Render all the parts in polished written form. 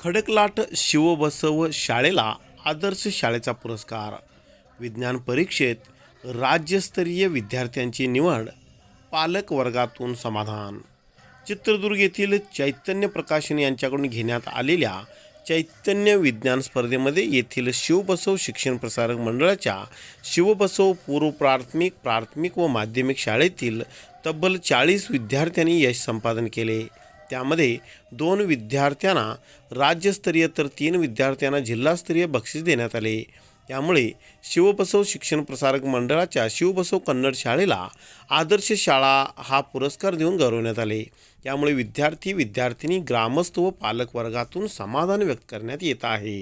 खडकलाट शिवबसव शाळेला आदर्श शाळेचा पुरस्कार. विज्ञान परीक्षेत राज्यस्तरीय विद्यार्थ्यांची निवड, पालक वर्गातून समाधान. चित्रदुर्ग येथील चैतन्य प्रकाशन यांच्याकडून घेण्यात आलेल्या चैतन्य विज्ञान स्पर्धेमध्ये येथील शिवबसव शिक्षण प्रसारक मंडळाच्या शिवबसव पूर्व प्राथमिक व माध्यमिक शाळेतील तब्बल 40 विद्यार्थ्यांनी यश संपादन केले. त्यामध्ये 2 विद्यार्थ्यांना राज्यस्तरीय तर 3 विद्यार्थ्यांना जिल्हास्तरीय बक्षीस देण्यात आले. त्यामुळे शिवबसव शिक्षण प्रसारक मंडळाच्या शिवबसव कन्नड शाळेला आदर्श शाळा हा पुरस्कार देऊन गौरवण्यात आले. त्यामुळे विद्यार्थी ग्रामस्थ व पालक वर्गातून समाधान व्यक्त करण्यात येत आहे.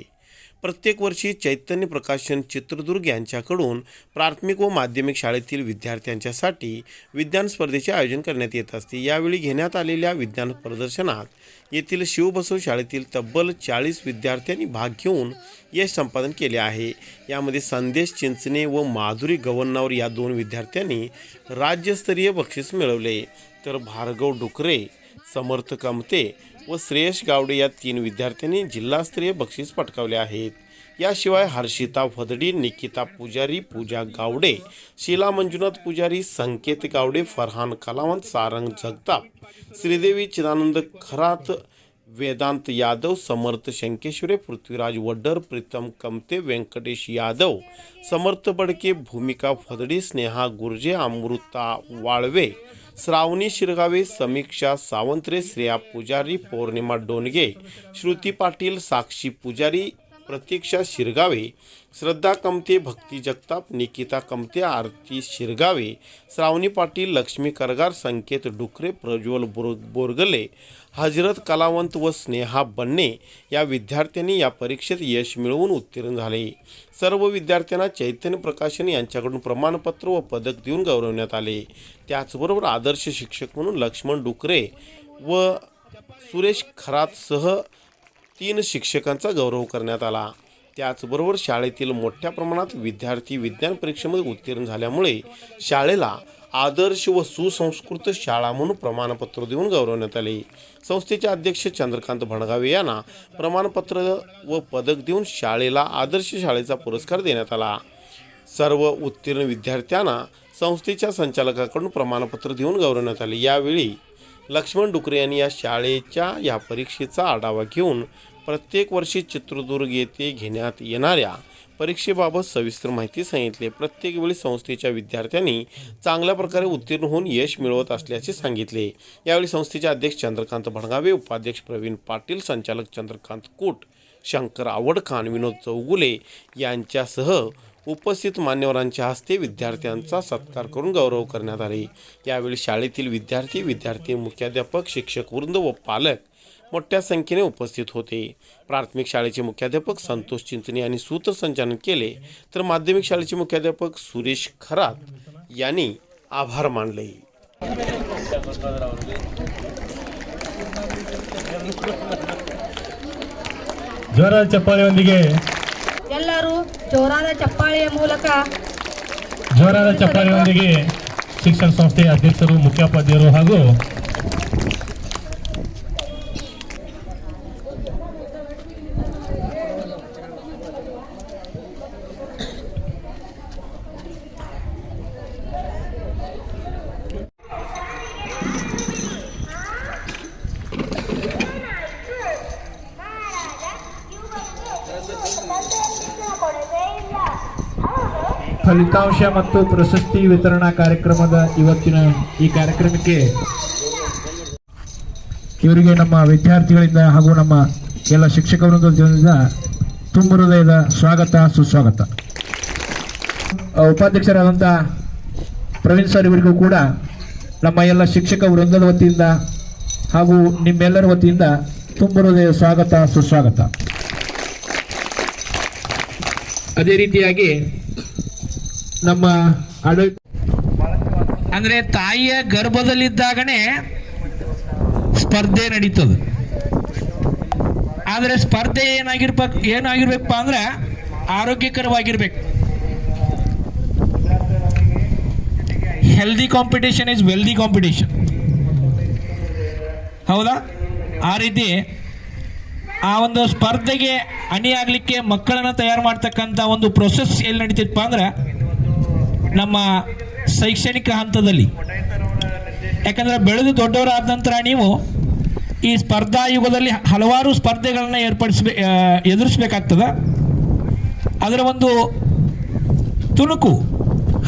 प्रत्येक वर्षी चैतन्य प्रकाशन चित्रदुर्ग यांच्याकडून प्राथमिक व माध्यमिक शाळेतील विद्यार्थ्यांच्यासाठी विज्ञान स्पर्धेचे आयोजन करण्यात येत असते. यावेळी घेण्यात आलेल्या विज्ञान प्रदर्शनात येथील शिवबसव शाळेतील तब्बल 40 विद्यार्थ्यांनी भाग घेऊन यश संपादन केले आहे. यामध्ये संदेश चिंचणे व माधुरी गव्हन्नावर या 2 विद्यार्थ्यांनी राज्यस्तरीय बक्षीस मिळवले, तर भार्गव डुकरे, समर्थ कमते व श्रेयश गावडे या 3 विद्यार्थ्यांनी जिल्हास्तरीय बक्षीस पटकावले आहेत. याशिवाय हर्षिता फदडी, निकिता पुजारी, पूजा गावडे, शीला मंजुनाथ पुजारी, संकेत गावडे, फरहान कलावंत, सारंग जगताप, श्रीदेवी चिदानंद खरात, वेदांत यादव, समर्थ शंकेश्वरे, पृथ्वीराज वड्डर, प्रीतम कमते, व्यंकटेश यादव, समर्थ बडके, भूमिका फदडी, स्नेहा गुर्जे, अमृता वाळवे, श्रावणी शिरगावे, समीक्षा सावंत्रे, श्रेया पुजारी, पौर्णिमा डोनगे, श्रुती पाटील, साक्षी पुजारी, प्रतीक्षा शिरगावे, श्रद्धा कमते, भक्ती जगताप, निकिता कमते, आरती शिरगावे, श्रावणी पाटील, लक्ष्मी करगार, संकेत डुकरे, प्रज्वल बोरगले, हजरत कलावंत व स्नेहा बन्ने या विद्यार्थ्यांनी या परीक्षेत यश मिळवून उत्तीर्ण झाले. सर्व विद्यार्थ्यांना चैतन्य प्रकाशन यांच्याकडून प्रमाणपत्र व पदक देऊन गौरवण्यात आले. त्याचबरोबर आदर्श शिक्षक म्हणून लक्ष्मण डुकरे व सुरेश खरातसह 3 शिक्षकांचा गौरव करण्यात आला. त्याचबरोबर शाळेतील मोठ्या प्रमाणात विद्यार्थी विज्ञान परीक्षेमध्ये उत्तीर्ण झाल्यामुळे शाळेला आदर्श व सुसंस्कृत शाळा म्हणून प्रमाणपत्र देऊन गौरवण्यात आले. संस्थेचे अध्यक्ष चंद्रकांत भणगावे यांना प्रमाणपत्र व पदक देऊन शाळेला आदर्श शाळेचा पुरस्कार देण्यात आला. सर्व उत्तीर्ण विद्यार्थ्यांना संस्थेच्या संचालकाकडून प्रमाणपत्र देऊन गौरवण्यात आले. यावेळी लक्ष्मण डुकरे यांनी या शाळेच्या या परीक्षेचा आढावा घेऊन प्रत्येक वर्षी चित्रदुर्ग येथे घेण्यात येणाऱ्या परीक्षेबाबत सविस्तर माहिती सांगितली. प्रत्येक वेळी संस्थेच्या विद्यार्थ्यांनी चांगल्या प्रकारे उत्तीर्ण होऊन यश मिळवत असल्याचे सांगितले. यावेळी संस्थेचे अध्यक्ष चंद्रकांत भणगावे, उपाध्यक्ष प्रवीण पाटील, संचालक चंद्रकांत कोट, शंकर आवडखान, विनोद चौगुले यांच्यासह उपस्थित मान्यवरांच्या हस्ते विद्यार्थ्यांचा सत्कार करून गौरव करण्यात आले. यावेळी शाळेतील विद्यार्थी, मुख्याध्यापक, शिक्षक वृंद व पालक मोठ्या संख्येने उपस्थित होते. प्राथमिक शाळेचे मुख्याध्यापक संतोष चिंचणे यांनी सूत्रसंचालन केले, तर माध्यमिक शाळेचे मुख्याध्यापक सुरेश खरात यांनी आभार मानले. ಜೋರಾದ ಚಪ್ಪಾಳೆಯೊಂದಿಗೆ ಎಲ್ಲರೂ ಜೋರಾದ ಚಪ್ಪಾಳೆಯ ಮೂಲಕ ಜೋರಾದ ಚಪ್ಪಾಳೆಯೊಂದಿಗೆ ಶಿಕ್ಷಣ ಸಂಸ್ಥೆಯ ಅಧ್ಯಕ್ಷರು, ಮುಖ್ಯೋಪಾಧ್ಯಾಯರು ಹಾಗೂ ಫಲಿತಾಂಶ ಮತ್ತು ಪ್ರಶಸ್ತಿ ವಿತರಣಾ ಕಾರ್ಯಕ್ರಮದ ಇವತ್ತಿನ ಈ ಕಾರ್ಯಕ್ರಮಕ್ಕೆ ಇವರಿಗೆ ನಮ್ಮ ವಿದ್ಯಾರ್ಥಿಗಳಿಂದ ಹಾಗೂ ನಮ್ಮ ಎಲ್ಲ ಶಿಕ್ಷಕ ವೃಂದದಿಂದ ತುಂಬ ಹೃದಯದ ಸ್ವಾಗತ, ಸುಸ್ವಾಗತ. ಉಪಾಧ್ಯಕ್ಷರಾದಂಥ ಪ್ರವೀಣ್ ಸರ್ ಇವರಿಗೂ ಕೂಡ ನಮ್ಮ ಎಲ್ಲ ಶಿಕ್ಷಕ ವೃಂದದ ವತಿಯಿಂದ ಹಾಗೂ ನಿಮ್ಮೆಲ್ಲರ ವತಿಯಿಂದ ತುಂಬ ಹೃದಯದ ಸ್ವಾಗತ, ಸುಸ್ವಾಗತ. ಅದೇ ರೀತಿಯಾಗಿ ನಮ್ಮ ಆಡಳಿತ ಅಂದ್ರೆ ತಾಯಿಯ ಗರ್ಭದಲ್ಲಿದ್ದಾಗನೇ ಸ್ಪರ್ಧೆ ನಡೀತದೆ. ಆದರೆ ಸ್ಪರ್ಧೆ ಏನಾಗಿರ್ಬೇಕಪ್ಪ ಅಂದ್ರೆ ಆರೋಗ್ಯಕರವಾಗಿರ್ಬೇಕು. Healthy competition is wealthy competition. ಹೌದಾ? ಆ ರೀತಿ ಆ ಒಂದು ಸ್ಪರ್ಧೆಗೆ ಅಣಿಯಾಗಲಿಕ್ಕೆ ಮಕ್ಕಳನ್ನು ತಯಾರು ಮಾಡ್ತಕ್ಕಂಥ ಒಂದು ಪ್ರೊಸೆಸ್ ಎಲ್ಲಿ ನಡೀತಿತ್ತಪ್ಪ ಅಂದ್ರೆ ನಮ್ಮ ಶೈಕ್ಷಣಿಕ ಹಂತದಲ್ಲಿ. ಯಾಕಂದರೆ ಬೆಳೆದು ದೊಡ್ಡವರಾದ ನಂತರ ನೀವು ಈ ಸ್ಪರ್ಧಾ ಯುಗದಲ್ಲಿ ಹಲವಾರು ಸ್ಪರ್ಧೆಗಳನ್ನು ಎದುರಿಸಬೇಕಾಗ್ತದೆ. ಅದರ ಒಂದು ತುಣುಕು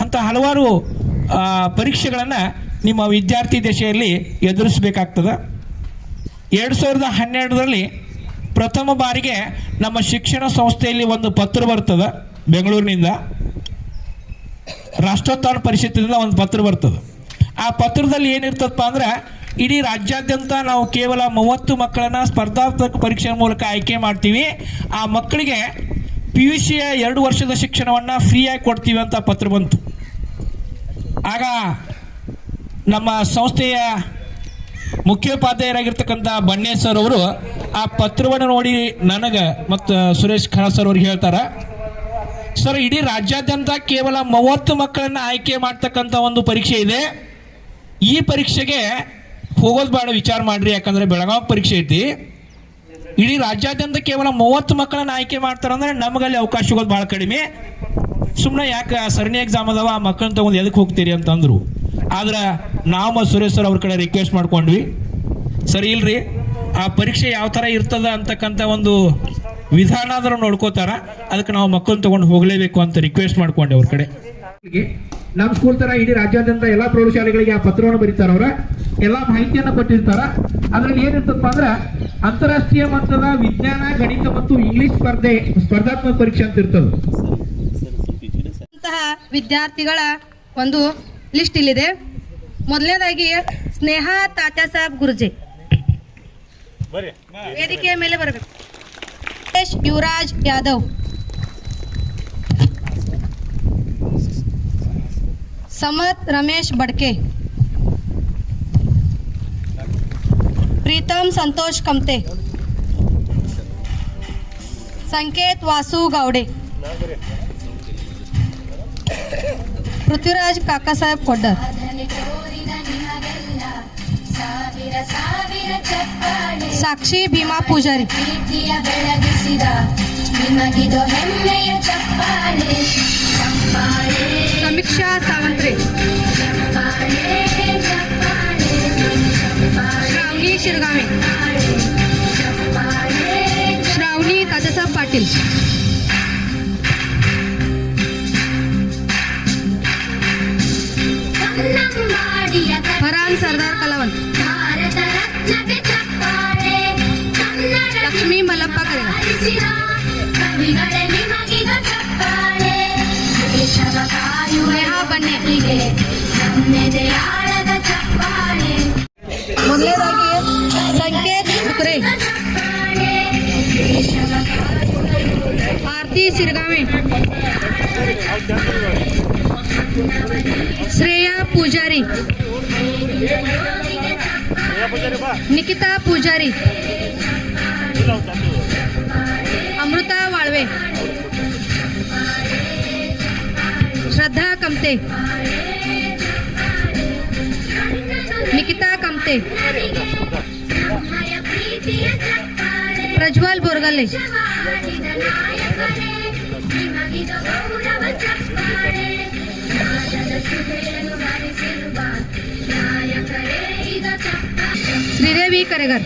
ಅಂತ ಹಲವಾರು ಪರೀಕ್ಷೆಗಳನ್ನು ನಿಮ್ಮ ವಿದ್ಯಾರ್ಥಿ ದಶೆಯಲ್ಲಿ ಎದುರಿಸಬೇಕಾಗ್ತದೆ. 2012ರಲ್ಲಿ ಪ್ರಥಮ ಬಾರಿಗೆ ನಮ್ಮ ಶಿಕ್ಷಣ ಸಂಸ್ಥೆಯಲ್ಲಿ ಒಂದು ಪತ್ರ ಬರ್ತದೆ ಬೆಂಗಳೂರಿನಿಂದ, ರಾಷ್ಟ್ರೋತ್ಥಾನ ಪರಿಷತ್ತಿನಿಂದ ಒಂದು ಪತ್ರ ಬರ್ತದೆ. ಆ ಪತ್ರದಲ್ಲಿ ಏನಿರ್ತದಪ್ಪ ಅಂದ್ರೆ ಇಡೀ ರಾಜ್ಯಾದ್ಯಂತ ನಾವು ಕೇವಲ 30 ಮಕ್ಕಳನ್ನು ಸ್ಪರ್ಧಾತ್ಮಕ ಪರೀಕ್ಷೆ ಮೂಲಕ ಆಯ್ಕೆ ಮಾಡ್ತೀವಿ, ಆ ಮಕ್ಕಳಿಗೆ PUCಯ 2 ವರ್ಷದ ಶಿಕ್ಷಣವನ್ನು ಫ್ರೀಯಾಗಿ ಕೊಡ್ತೀವಿ ಅಂತ ಪತ್ರ ಬಂತು. ಆಗ ನಮ್ಮ ಸಂಸ್ಥೆಯ ಮುಖ್ಯೋಪಾಧ್ಯಾಯರಾಗಿರ್ತಕ್ಕಂಥ ಬಣ್ಣೆ ಸರ್ ಅವರು ಆ ಪತ್ರವನ್ನು ನೋಡಿ ನನಗೆ ಮತ್ತು ಸುರೇಶ್ ಖಾನ ಸರ್ ಅವ್ರಿಗೆ ಹೇಳ್ತಾರೆ, ಸರ್ ಇಡೀ ರಾಜ್ಯಾದ್ಯಂತ ಕೇವಲ 30 ಮಕ್ಕಳನ್ನು ಆಯ್ಕೆ ಮಾಡ್ತಕ್ಕಂಥ ಒಂದು ಪರೀಕ್ಷೆ ಇದೆ, ಈ ಪರೀಕ್ಷೆಗೆ ಹೋಗೋದು ಬೇಡ, ವಿಚಾರ ಮಾಡಿರಿ, ಯಾಕಂದರೆ ಬೆಳಗಾವಿ ಪರೀಕ್ಷೆ ಐತಿ, ಇಡೀ ರಾಜ್ಯಾದ್ಯಂತ ಕೇವಲ 30 ಮಕ್ಕಳನ್ನು ಆಯ್ಕೆ ಮಾಡ್ತಾರಂದ್ರೆ ನಮಗಲ್ಲಿ ಅವಕಾಶ ಸಿಗೋದು ಭಾಳ ಕಡಿಮೆ, ಸುಮ್ಮನೆ ಯಾಕೆ ಸರಣಿ ಎಕ್ಸಾಮ್ ಅದಾವ ಆ ಮಕ್ಕಳನ್ನ ತೊಗೊಂಡು ಎದಕ್ಕೆ ಹೋಗ್ತೀರಿ ಅಂತಂದರು. ಆದ್ರೆ ನಾವು ಸುರೇಶ್ ಸರ್ ಅವ್ರ ಕಡೆ ರಿಕ್ವೆಸ್ಟ್ ಮಾಡ್ಕೊಂಡ್ವಿ, ಸರಿ ಇಲ್ರಿ ಆ ಪರೀಕ್ಷೆ ಯಾವ ಥರ ಇರ್ತದ ಅಂತಕ್ಕಂಥ ಒಂದು ವಿಧಾನ ಆದರೂ ನೋಡ್ಕೋತಾರ, ಅದಕ್ಕೆ ನಾವು ಮಕ್ಕಳನ್ನ ತೊಗೊಂಡು ಹೋಗಲೇಬೇಕು ಅಂತ ರಿಕ್ವೆಸ್ಟ್ ಮಾಡ್ಕೊಂಡೆ ಅವ್ರ ಕಡೆ. ನಮ್ಮ ಸ್ಕೂಲ್ ತರ ಇಡೀ ರಾಜ್ಯಾದ್ಯಂತ ಎಲ್ಲ ಪ್ರೌಢಶಾಲೆಗಳಿಗೆ ಆ ಪತ್ರವನ್ನು ಬರೀತಾರ, ಅವರ ಎಲ್ಲ ಮಾಹಿತಿಯನ್ನು ಕೊಟ್ಟಿರ್ತಾರ. ಅದರಲ್ಲಿ ಏನಿರ್ತಪ್ಪ ಅಂದ್ರೆ ಅಂತಾರಾಷ್ಟ್ರೀಯ ಮಟ್ಟದ ವಿಜ್ಞಾನ, ಗಣಿತ ಮತ್ತು ಇಂಗ್ಲಿಷ್ ಸ್ಪರ್ಧಾತ್ಮಕ ಪರೀಕ್ಷೆ ಅಂತ ಇರ್ತದೆ. ವಿದ್ಯಾರ್ಥಿಗಳ ಒಂದು ಲಿಸ್ಟ್ ಇಲ್ಲಿದೆ. ಮೊದಲನೇದಾಗಿ ಸ್ನೇಹಾ ತಾತ್ಯಾ ಸಾಹೇಬ್ ಗುರುಜೆ ವೇದಿಕೆಯ ಮೇಲೆ ಬರಬೇಕು. ಯುವರಾಜ್ ಯಾದವ್, ಸಮತ್ ರಮೇಶ್ ಬಡ್ಕೆ, प्रीतम संतोष कमते, संकेत वासु गावडे, पृथ्वीराज काकासाहेब कोड्डर, साक्षी भीमा पूजारी, समीक्षा सावंत्रे, श्रावणी शिरगावे, श्रावणी तात्यासाहेब पाटील, फरहान सरदार कलावंत, लक्ष्मी मल्लप्पा करेगा, नेहा बन्ने. ಮೊದಲನೇದಾಗಿ ಸಂಕೇತ್ ಉಕ್ರೆ, ಆರತಿ ಸಿರಗಾವೆ, ಶ್ರೇಯಾ ಪೂಜಾರಿ, ನಿಖಿತಾ ಪೂಜಾರಿ, ಅಮೃತ ವಾಳ್ವೆ, ಶ್ರದ್ಧಾ ಕಮ್ತೆ, निकिता कमते, प्रज्वल बोरगले, श्रीदेवी करेगर,